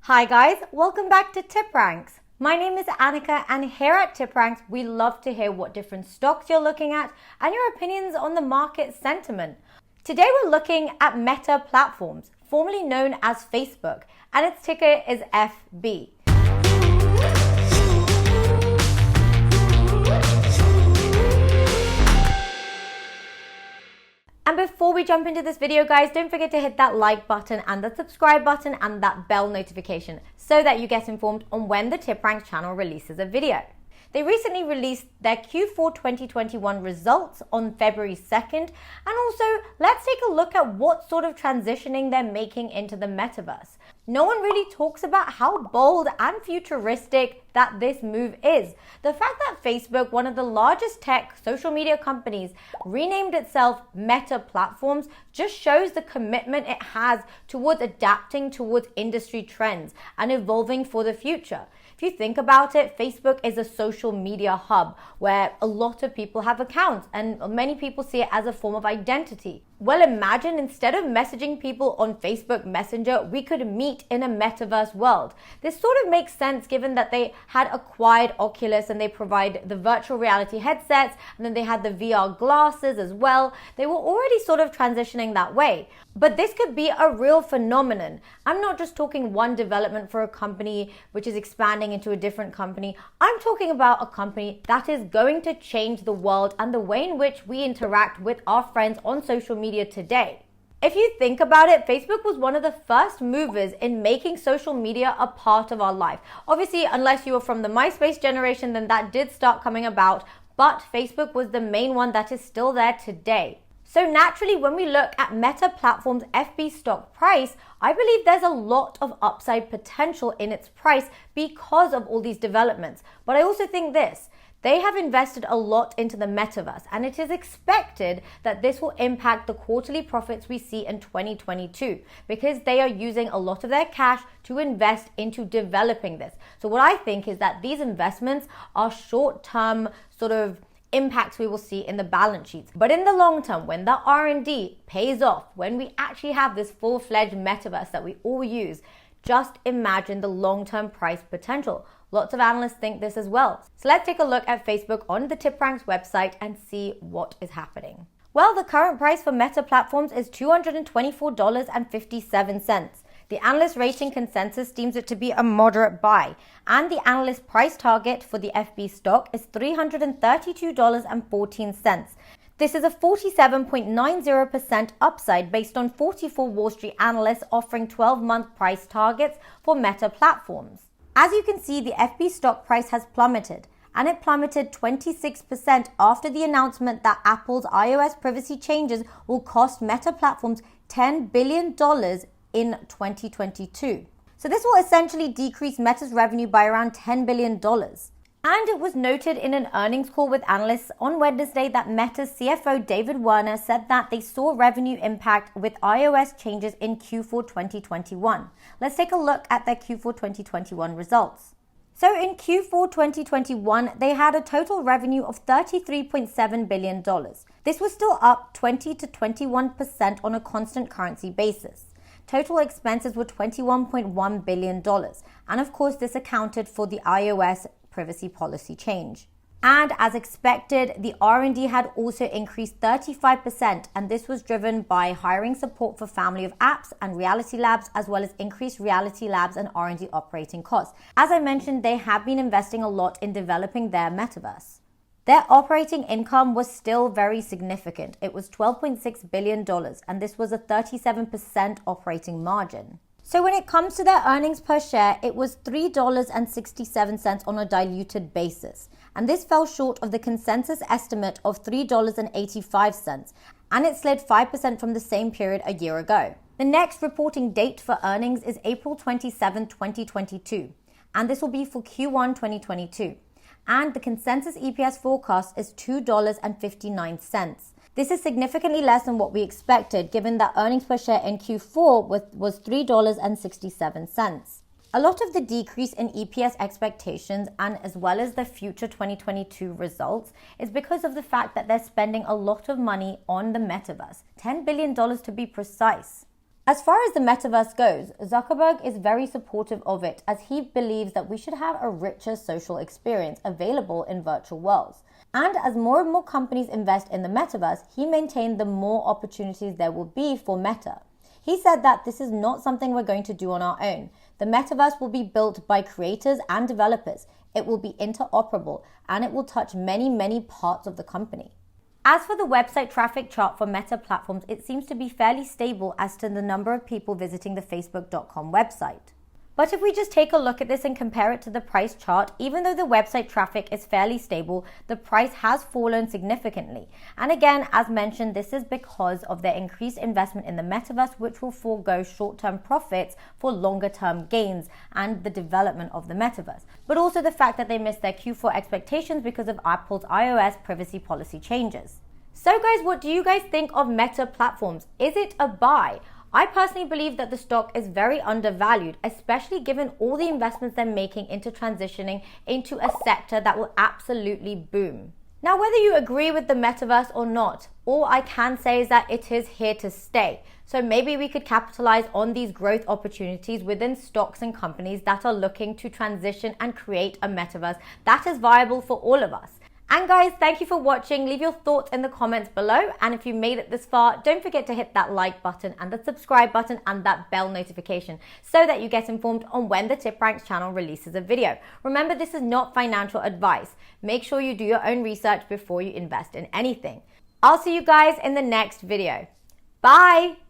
Hi guys, welcome back to TipRanks. My name is Annika and here at TipRanks, we love to hear what different stocks you're looking at and your opinions on the market sentiment. Today we're looking at Meta Platforms, formerly known as Facebook, and its ticker is FB. And before we jump into this video, guys, don't forget to hit that like button and the subscribe button and that bell notification so that you get informed on when the TipRanks channel releases a video. They recently released their Q4 2021 results on February 2nd, and also let's take a look at what sort of transitioning they're making into the metaverse. No one really talks about how bold and futuristic that this move is. The fact that Facebook, one of the largest tech social media companies, renamed itself Meta Platforms just shows the commitment it has towards adapting towards industry trends and evolving for the future. If you think about it, Facebook is a social media hub where a lot of people have accounts and many people see it as a form of identity. Well, imagine instead of messaging people on Facebook Messenger, we could meet in a metaverse world. This sort of makes sense given that they had acquired Oculus and they provide the virtual reality headsets, and then they had the VR glasses as well. They were already sort of transitioning that way. But this could be a real phenomenon. I'm not just talking one development for a company which is expanding into a different company. I'm talking about a company that is going to change the world and the way in which we interact with our friends on social media today. If you think about it, Facebook was one of the first movers in making social media a part of our life. Obviously, unless you were from the MySpace generation, then that did start coming about, but Facebook was the main one that is still there today. So naturally, when we look at Meta Platforms' FB stock price, I believe there's a lot of upside potential in its price because of all these developments. But I also think this. They have invested a lot into the metaverse, and it is expected that this will impact the quarterly profits we see in 2022 because they are using a lot of their cash to invest into developing this. So what I think is that these investments are short-term sort of impacts we will see in the balance sheets. But in the long term, when the R&D pays off, when we actually have this full-fledged metaverse that we all use, just imagine the long-term price potential. Lots of analysts think this as well. So let's take a look at Facebook on the TipRanks website and see what is happening. Well, the current price for Meta Platforms is $224.57. The analyst rating consensus deems it to be a moderate buy, and the analyst price target for the FB stock is $332.14. This is a 47.90% upside based on 44 Wall Street analysts offering 12-month price targets for Meta Platforms. As you can see, the FB stock price has plummeted, and it plummeted 26% after the announcement that Apple's iOS privacy changes will cost Meta Platforms $10 billion in 2022. So this will essentially decrease Meta's revenue by around $10 billion. And it was noted in an earnings call with analysts on Wednesday that Meta's CFO David Werner said that they saw revenue impact with iOS changes in Q4 2021. Let's take a look at their Q4 2021 results. So in Q4 2021, they had a total revenue of $33.7 billion. This was still up 20 to 21% on a constant currency basis. Total expenses were $21.1 billion. And of course, this accounted for the iOS privacy policy change. And as expected, the R&D had also increased 35%, and this was driven by hiring support for family of apps and Reality Labs, as well as increased Reality Labs and R&D operating costs. As I mentioned, they have been investing a lot in developing their metaverse. Their operating income was still very significant. It was $12.6 billion, and this was a 37% operating margin. So when it comes to their earnings per share, it was $3.67 on a diluted basis. And this fell short of the consensus estimate of $3.85, and it slid 5% from the same period a year ago. The next reporting date for earnings is April 27, 2022, and this will be for Q1 2022. And the consensus EPS forecast is $2.59. This is significantly less than what we expected, given that earnings per share in Q4 was $3.67. A lot of the decrease in EPS expectations and as well as the future 2022 results is because of the fact that they're spending a lot of money on the metaverse, $10 billion to be precise. As far as the metaverse goes, Zuckerberg is very supportive of it as he believes that we should have a richer social experience available in virtual worlds. And as more companies invest in the metaverse, he maintained the more opportunities there will be for Meta. He said that this is not something we're going to do on our own. The metaverse will be built by creators and developers. It will be interoperable and it will touch many parts of the company. As for the website traffic chart for Meta platforms, it seems to be fairly stable as to the number of people visiting the Facebook.com website. But if we just take a look at this and compare it to the price chart, even though the website traffic is fairly stable, the price has fallen significantly. And again, as mentioned, this is because of their increased investment in the metaverse, which will forego short-term profits for longer-term gains and the development of the metaverse. But also the fact that they missed their Q4 expectations because of Apple's iOS privacy policy changes. So guys, what do you guys think of Meta platforms? Is it a buy? I personally believe that the stock is very undervalued, especially given all the investments they're making into transitioning into a sector that will absolutely boom. Now, whether you agree with the metaverse or not, all I can say is that it is here to stay. So maybe we could capitalize on these growth opportunities within stocks and companies that are looking to transition and create a metaverse that is viable for all of us. And guys, thank you for watching. Leave your thoughts in the comments below. And if you made it this far, don't forget to hit that like button and the subscribe button and that bell notification so that you get informed on when the TipRanks channel releases a video. Remember, this is not financial advice. Make sure you do your own research before you invest in anything. I'll see you guys in the next video. Bye.